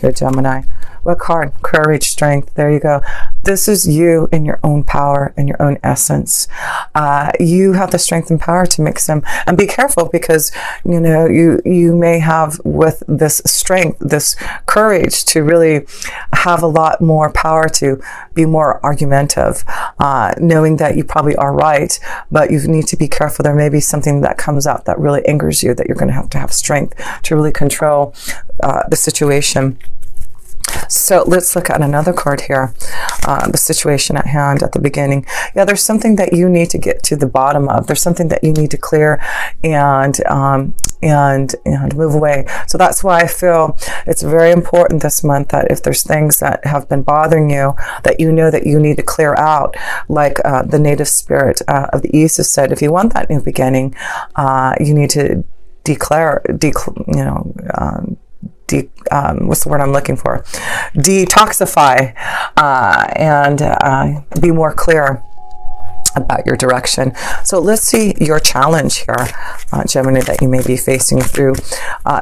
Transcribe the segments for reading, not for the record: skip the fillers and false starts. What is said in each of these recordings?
here, Gemini? What card? Courage, strength. There you go. This is you in your own power and your own essence. You have the strength and power to mix them. And be careful, because, you know, you may have with this strength, this courage to really have a lot more power to be more argumentative, knowing that you probably are right, but you need to be careful. There may be something that comes out that really angers you, that you're going to have strength to really control the situation. So let's look at another card here. The situation at hand at the beginning. Yeah, there's something that you need to get to the bottom of. There's something that you need to clear and move away. So that's why I feel it's very important this month that if there's things that have been bothering you, that you know that you need to clear out, like the native spirit of the East has said, if you want that new beginning, you need to what's the word I'm looking for? Detoxify and be more clear about your direction. So let's see your challenge here, Gemini, that you may be facing through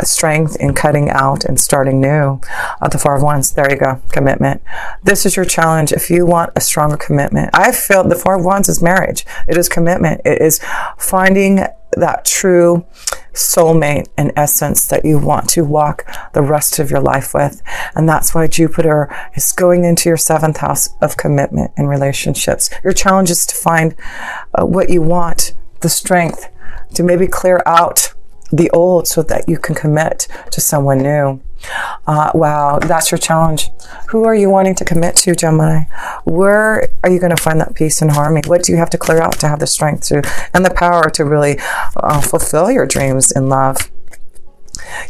strength in cutting out and starting new. The Four of Wands, there you go, commitment. This is your challenge if you want a stronger commitment. I feel the Four of Wands is marriage. It is commitment. It is finding that true soulmate and essence that you want to walk the rest of your life with. And that's why Jupiter is going into your 7th house of commitment and relationships. Your challenge is to find what you want, the strength to maybe clear out the old so that you can commit to someone new. Wow, that's your challenge. Who are you wanting to commit to, Gemini? Where are you going to find that peace and harmony? What do you have to clear out to have the strength to and the power to really fulfill your dreams in love?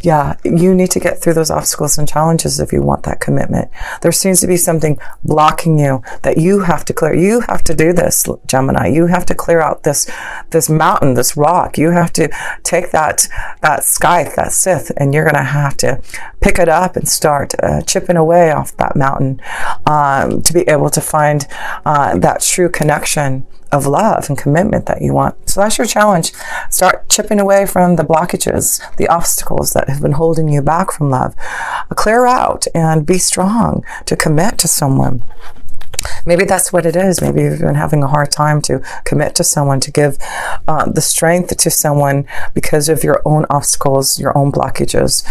Yeah, you need to get through those obstacles and challenges if you want that commitment. There seems to be something blocking you that you have to clear. You have to do this, Gemini. You have to clear out this mountain, this rock. You have to take that scythe, that scythe, and you're going to have to pick it up and start chipping away off that mountain to be able to find that true connection of love and commitment that you want. So that's your challenge. Start chipping away from the blockages, the obstacles that have been holding you back from love. Clear out and be strong to commit to someone. Maybe that's what it is. Maybe you've been having a hard time to commit to someone, to give the strength to someone because of your own obstacles, your own blockages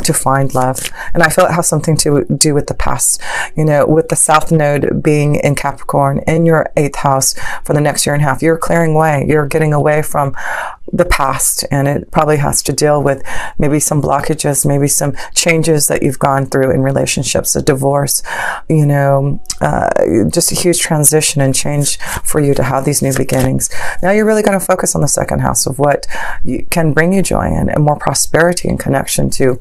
to find love. And I feel it has something to do with the past. You know, with the South Node being in Capricorn in your 8th house for the next year and a half, you're clearing away. You're getting away from the past, and it probably has to deal with maybe some blockages, maybe some changes that you've gone through in relationships, a divorce, you know, just a huge transition and change for you to have these new beginnings. Now you're really going to focus on the 2nd house of what can bring you joy and more prosperity and connection to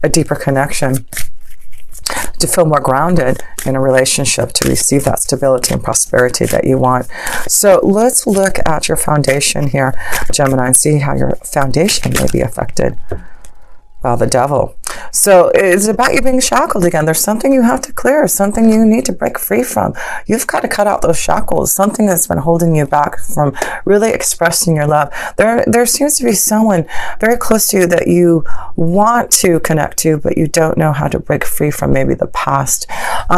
a deeper connection, to feel more grounded in a relationship, to receive that stability and prosperity that you want. So let's look at your foundation here, Gemini, and see how your foundation may be affected. Well, the Devil. So it's about you being shackled again. There's something you have to clear, something you need to break free from. You've got to cut out those shackles, something that's been holding you back from really expressing your love. There seems to be someone very close to you that you want to connect to, but you don't know how to break free from maybe the past.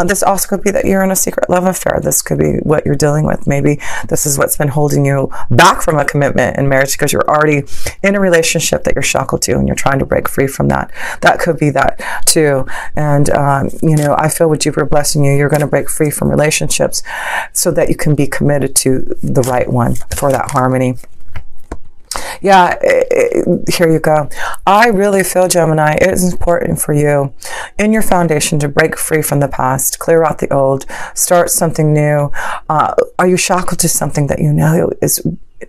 This also could be that you're in a secret love affair. This could be what you're dealing with. Maybe this is what's been holding you back from a commitment in marriage because you're already in a relationship that you're shackled to and you're trying to break free from that. That could be that too. And you know, I feel with Jupiter blessing you, you're going to break free from relationships so that you can be committed to the right one for that harmony. Yeah, here you go. I really feel, Gemini, it is important for you in your foundation to break free from the past, clear out the old, start something new. Are you shackled to something that you know is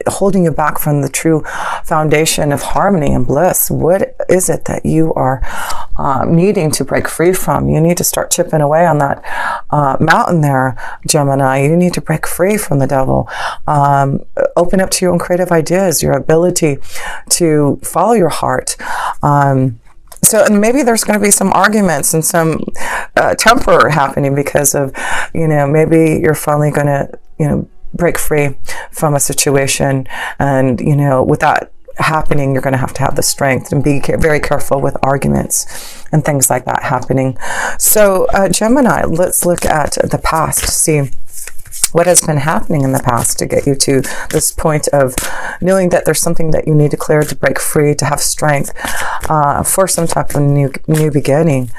holding you back from the true foundation of harmony and bliss? What is it that you are needing to break free from? You need to start chipping away on that mountain there, Gemini. You need to break free from the Devil. Open up to your own creative ideas, your ability to follow your heart. So and maybe there's going to be some arguments and some temper happening because of, you know, maybe you're finally going to, you know, break free from a situation, and you know, with that happening, you're going to have the strength, and be very careful with arguments and things like that happening. So Gemini, let's look at the past to see what has been happening in the past to get you to this point of knowing that there's something that you need to clear, to break free, to have strength for some type of new beginning.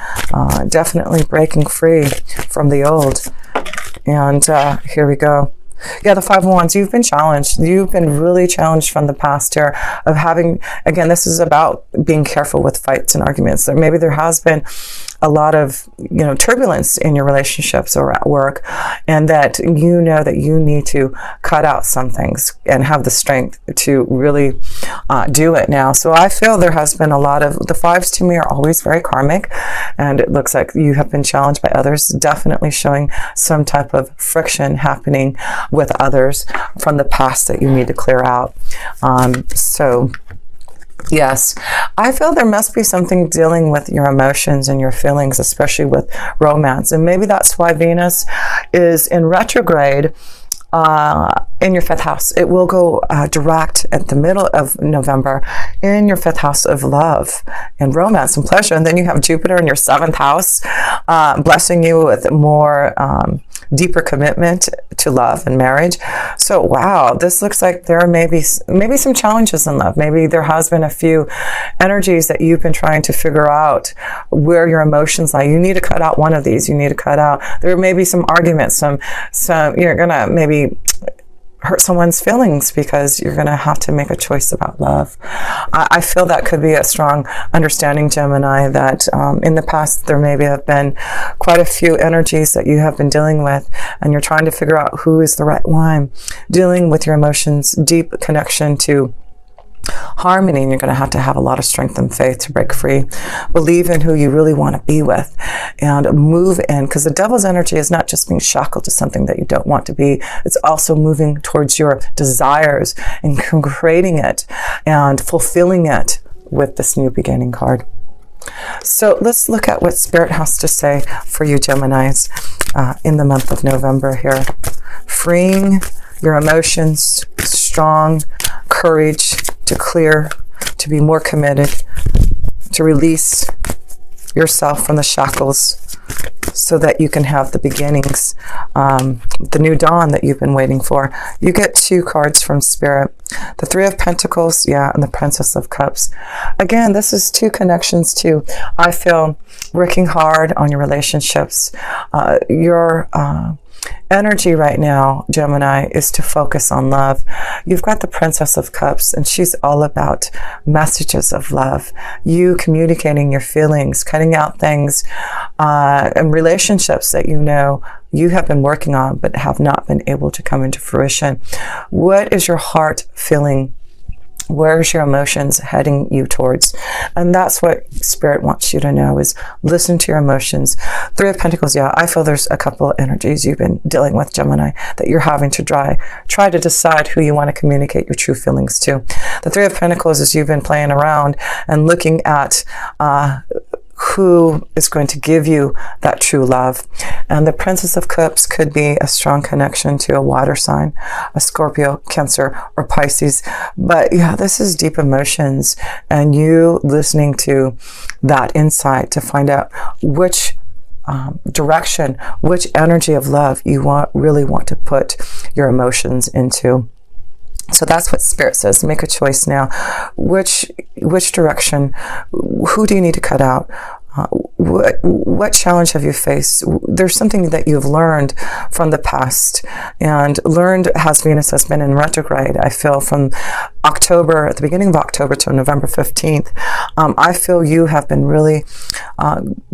Definitely breaking free from the old. And here we go. Yeah, the Five of Wands, you've been challenged. You've been really challenged from the past here of having, again, this is about being careful with fights and arguments. Maybe there has been a lot of, turbulence in your relationships or at work, and that you know that you need to cut out some things and have the strength to really do it now. So I feel there has been a lot of, the fives to me are always very karmic, and it looks like you have been challenged by others, definitely showing some type of friction happening with others from the past that you need to clear out. Yes, I feel there must be something dealing with your emotions and your feelings, especially with romance. And maybe that's why Venus is in retrograde in your 5th house. It will go direct at the middle of November in your 5th house of love and romance and pleasure. And then you have Jupiter in your 7th house, blessing you with more deeper commitment to love and marriage. So wow, this looks like there may be some challenges in love. Maybe there has been a few energies that you've been trying to figure out where your emotions lie. You need to cut out one of these. You need to cut out, there may be some arguments, some you're gonna maybe hurt someone's feelings because you're going to have to make a choice about love. I feel that could be a strong understanding, Gemini, that in the past there maybe have been quite a few energies that you have been dealing with, and you're trying to figure out who is the right one. Dealing with your emotions, deep connection to harmony, and you're going to have a lot of strength and faith to break free. Believe in who you really want to be with and move in, because the devil's energy is not just being shackled to something that you don't want to be. It's also moving towards your desires and creating it and fulfilling it with this new beginning card. So let's look at what Spirit has to say for you, Geminis, in the month of November here. Freeing your emotions, strong courage to clear, to be more committed, to release yourself from the shackles so that you can have the beginnings, the new dawn that you've been waiting for. You get 2 cards from Spirit. The 3 of Pentacles, and the Princess of Cups. Again, this is 2 connections to, I feel, working hard on your relationships. Your energy right now, Gemini, is to focus on love. You've got the Princess of Cups, and she's all about messages of love. You communicating your feelings, cutting out things and relationships that you have been working on but have not been able to come into fruition. What is your heart feeling? Where's your emotions heading you towards? And that's what Spirit wants you to know, is listen to your emotions. 3 of Pentacles, I feel there's a couple of energies you've been dealing with, Gemini, that you're having to try to decide who you want to communicate your true feelings to. The 3 of Pentacles is you've been playing around and looking at who is going to give you that true love. And the Princess of Cups could be a strong connection to a water sign, a Scorpio, Cancer, or Pisces. But this is deep emotions, and you listening to that insight to find out which direction, which energy of love you really want to put your emotions into. So that's what Spirit says. Make a choice now. Which direction? Who do you need to cut out? What challenge have you faced? There's something that you've learned from the past, and learned as Venus has been in retrograde. I feel from October, at the beginning of October to November 15th, I feel you have been really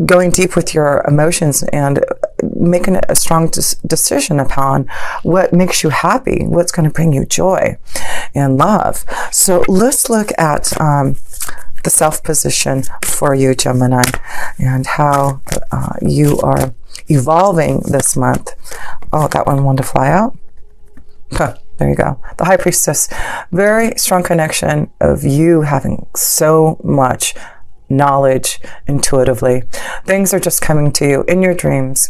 going deep with your emotions and making a strong decision upon what makes you happy, what's going to bring you joy and love. So let's look at the self position for you, Gemini, and how you are evolving this month. Oh, that one wanted to fly out. There you go. The High Priestess. Very strong connection of you having so much knowledge intuitively. Things are just coming to you in your dreams.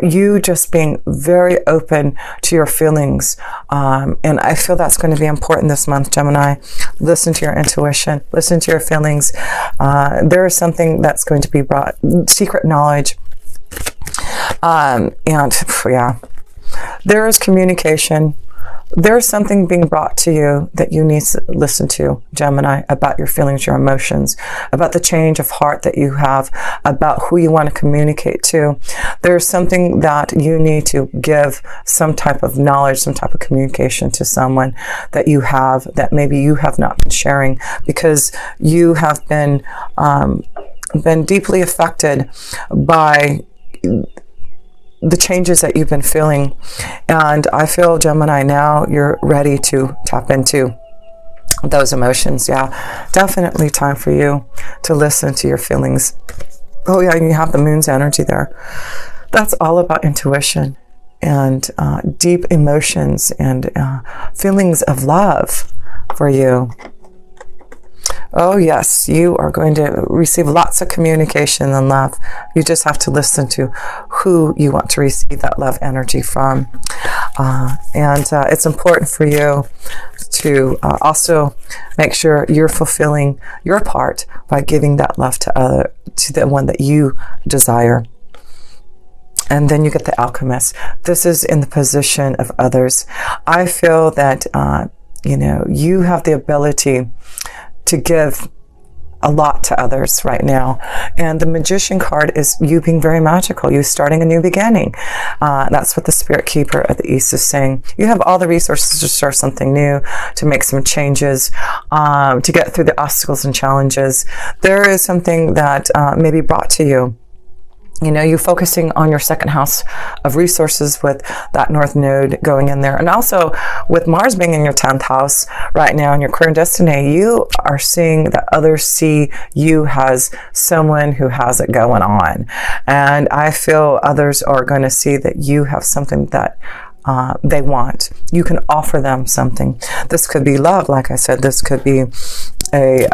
You just being very open to your feelings. And I feel that's going to be important this month, Gemini. Listen to your intuition. Listen to your feelings. There is something that's going to be brought, secret knowledge. And yeah, there is communication. There's something being brought to you that you need to listen to, Gemini, about your feelings, your emotions, about the change of heart that you have, about who you want to communicate to. There's something that you need to give some type of knowledge, some type of communication to someone that you have, that maybe you have not been sharing, because you have been deeply affected by the changes that you've been feeling. And I feel, Gemini, now you're ready to tap into those emotions. Yeah, definitely time for you to listen to your feelings. Oh yeah, you have the moon's energy there. That's all about intuition and deep emotions and feelings of love for you. Oh yes, you are going to receive lots of communication and love. You just have to listen to who you want to receive that love energy from. And it's important for you to also make sure you're fulfilling your part by giving that love to the one that you desire. And then you get the alchemist. This is in the position of others. I feel that, you have the ability to give a lot to others right now. And the magician card is you being very magical, you starting a new beginning. That's what the spirit keeper of the East is saying. You have all the resources to start something new, to make some changes, to get through the obstacles and challenges. There is something that may be brought to you. You're focusing on your second house of resources with that North Node going in there. And also with Mars being in your 10th house right now in your career and destiny, you are seeing that others see you as someone who has it going on. And I feel others are going to see that you have something that they want. You can offer them something. This could be love, like I said. This could be a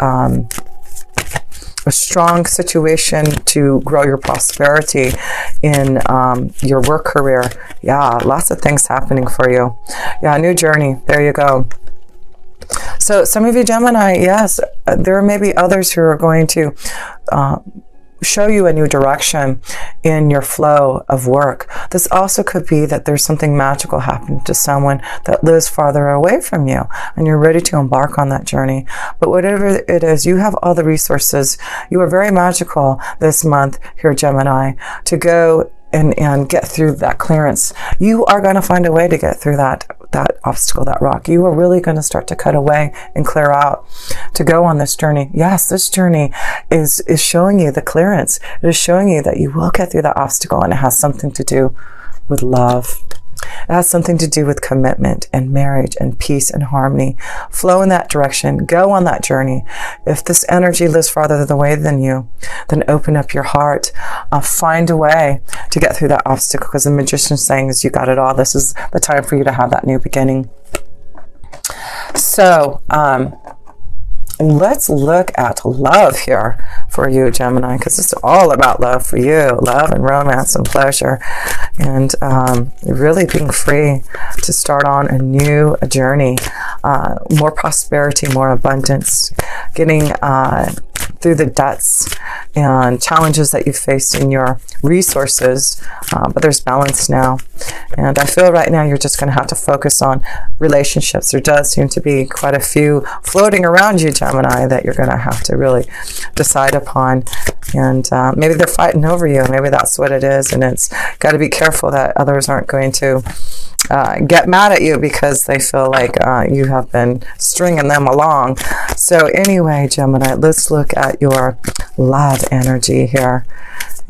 strong situation to grow your prosperity in your work career. Yeah, lots of things happening for you. Yeah, new journey. There you go. So some of you Gemini, yes, there may be others who are going to show you a new direction in your flow of work. This also could be that there's something magical happening to someone that lives farther away from you, and you're ready to embark on that journey. But whatever it is, you have all the resources. You are very magical this month here, Gemini, to go and get through that clearance. You are going to find a way to get through that obstacle, that rock. You are really going to start to cut away and clear out to go on this journey. Yes, this journey is showing you the clearance. It is showing you that you will get through that obstacle, and it has something to do with love. It has something to do with commitment and marriage and peace and harmony. Flow in that direction. Go on that journey. If this energy lives farther away than you, then open up your heart. Find a way to get through that obstacle, because the magician's saying is you got it all. This is the time for you to have that new beginning. So, let's look at love here for you, Gemini, because it's all about love for you. Love and romance and pleasure, and really being free to start on a new journey. More prosperity, more abundance, getting through the debts and challenges that you faced in your resources, but there's balance now. And I feel right now you're just going to have to focus on relationships. There does seem to be quite a few floating around you, Gemini, that you're going to have to really decide upon. And maybe they're fighting over you. Maybe that's what it is. And it's got to be careful that others aren't going to get mad at you because they feel like you have been stringing them along. So anyway, Gemini, let's look at your love energy here.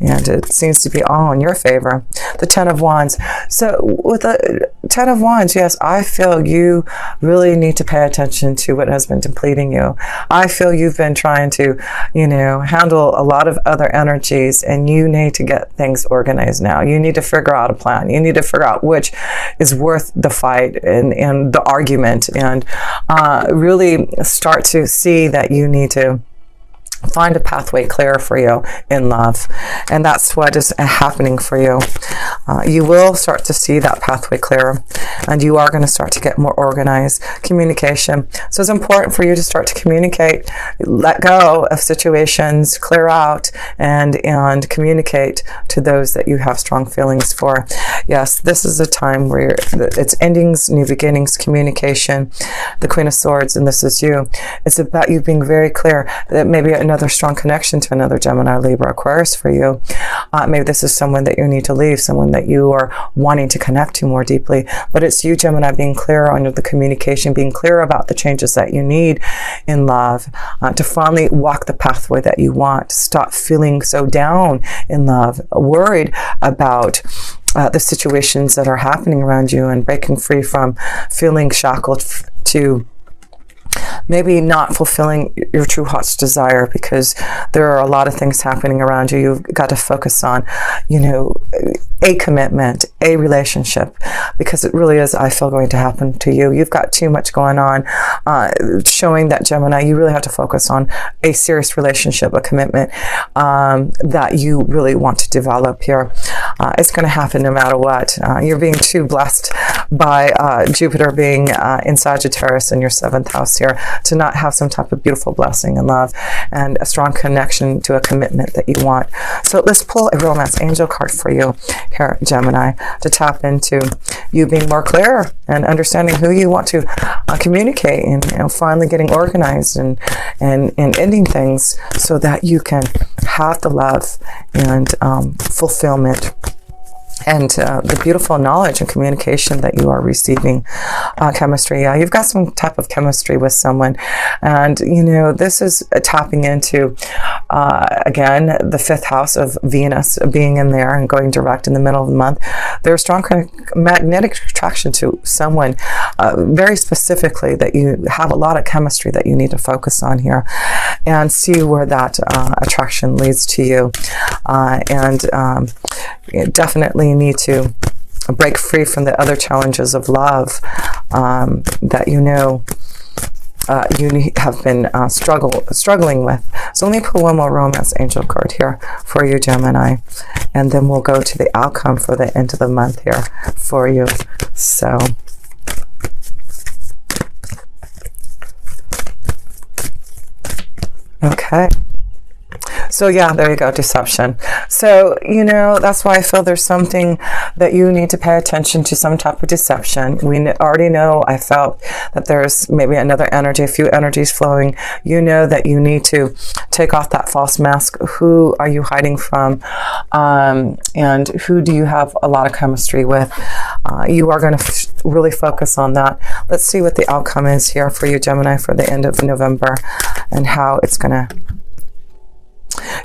And it seems to be all in your favor. The Ten of Wands. So with the Ten of Wands, yes, I feel you really need to pay attention to what has been depleting you. I feel you've been trying to, handle a lot of other energies, and you need to get things organized now. You need to figure out a plan. You need to figure out which is worth the fight and the argument, and really start to see that you need to find a pathway clear for you in love. And that's what is happening for you. You will start to see that pathway clear, and you are going to start to get more organized. Communication. So it's important for you to start to communicate, let go of situations, clear out, and communicate to those that you have strong feelings for. Yes, this is a time where it's endings, new beginnings, communication, the Queen of Swords, and this is you. It's about you being very clear that maybe another strong connection to another Gemini, Libra, Aquarius for you. Maybe this is someone that you need to leave, someone that you are wanting to connect to more deeply. But it's you, Gemini, being clear on the communication, being clear about the changes that you need in love, to finally walk the pathway that you want. Stop feeling so down in love, worried about the situations that are happening around you, and breaking free from feeling shackled to maybe not fulfilling your true heart's desire, because there are a lot of things happening around you. You've got to focus on, a commitment, a relationship, because it really is, I feel, going to happen to you. You've got too much going on, showing that, Gemini, you really have to focus on a serious relationship, a commitment that you really want to develop here. It's going to happen no matter what. You're being too blessed by Jupiter being in Sagittarius in your 7th house here to not have some type of beautiful blessing and love and a strong connection to a commitment that you want. So let's pull a romance angel card for you here, Gemini, to tap into you being more clear and understanding who you want to communicate, and finally getting organized and ending things so that you can have the love and fulfillment and the beautiful knowledge and communication that you are receiving. Chemistry, yeah, you've got some type of chemistry with someone, and this is tapping into again the 5th house of Venus being in there and going direct in the middle of the month. There's strong magnetic attraction to someone very specifically, that you have a lot of chemistry that you need to focus on here and see where that attraction leads to you. You definitely need to break free from the other challenges of love that you have been struggling with. So let me pull one more romance angel card here for you, Gemini, and then we'll go to the outcome for the end of the month here for you. So okay. So yeah, there you go, deception. So, that's why I feel there's something that you need to pay attention to, some type of deception. We already know, I felt that there's maybe another energy, a few energies flowing. That you need to take off that false mask. Who are you hiding from? And who do you have a lot of chemistry with? You are going to really focus on that. Let's see what the outcome is here for you, Gemini, for the end of November, and how it's going to...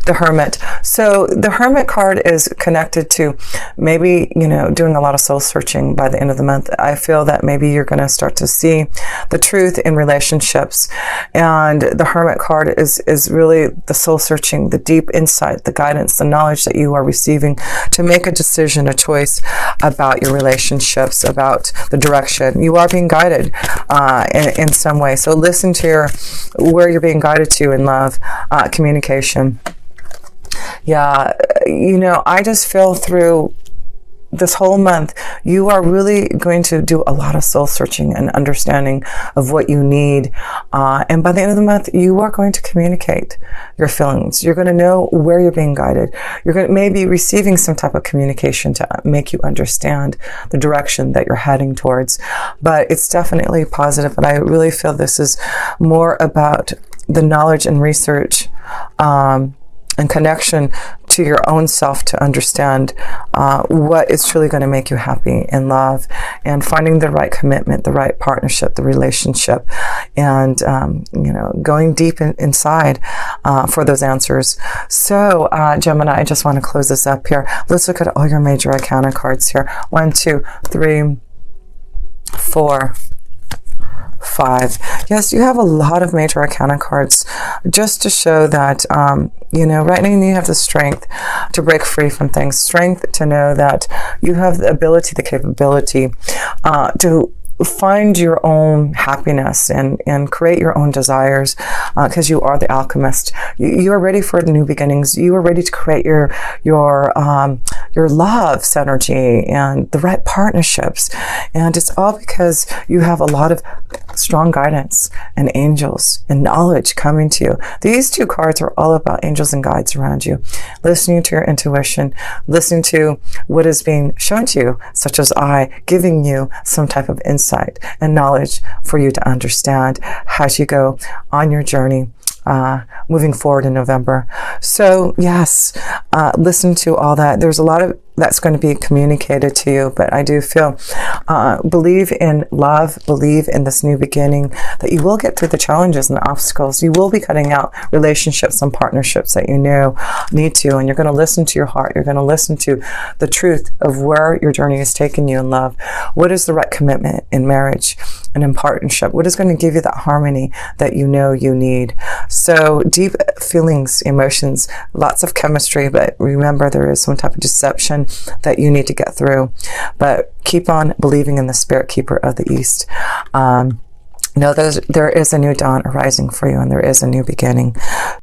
The Hermit. So the Hermit card is connected to maybe, doing a lot of soul searching by the end of the month. I feel that maybe you're going to start to see the truth in relationships. And the Hermit card is really the soul searching, the deep insight, the guidance, the knowledge that you are receiving to make a decision, a choice about your relationships, about the direction. You are being guided in some way. So listen to where you're being guided to in love, communication. Yeah, I just feel through this whole month, you are really going to do a lot of soul searching and understanding of what you need. And by the end of the month, you are going to communicate your feelings. You're going to know where you're being guided. You're going to maybe receiving some type of communication to make you understand the direction that you're heading towards. But it's definitely positive. And I really feel this is more about the knowledge and research, and connection to your own self to understand what is truly going to make you happy in love, and finding the right commitment, the right partnership, the relationship, and going deep inside for those answers. So Gemini, I just want to close this up here. Let's look at all your major arcana cards here. 1, 2, 3, 4, 5. Yes, you have a lot of major arcana cards, just to show that right now you have the strength to break free from things, strength to know that you have the ability, the capability to find your own happiness and create your own desires, because you are the alchemist. You are ready for the new beginnings. You are ready to create your love synergy and the right partnerships. And it's all because you have a lot of strong guidance and angels and knowledge coming to you. These two cards are all about angels and guides around you, listening to your intuition, listening to what is being shown to you, such as I giving you some type of insight and knowledge for you to understand as you go on your journey moving forward in November. So yes, listen to all that. There's a lot of that's going to be communicated to you, but I do feel, believe in love, believe in this new beginning, that you will get through the challenges and the obstacles. You will be cutting out relationships and partnerships that you know need to, and you're going to listen to your heart. You're going to listen to the truth of where your journey is taking you in love. What is the right commitment in marriage and in partnership? What is going to give you that harmony that you know you need? So deep feelings, emotions, lots of chemistry, but remember there is some type of deception that you need to get through. But keep on believing in the Spirit Keeper of the East. Know there is a new dawn arising for you, and there is a new beginning.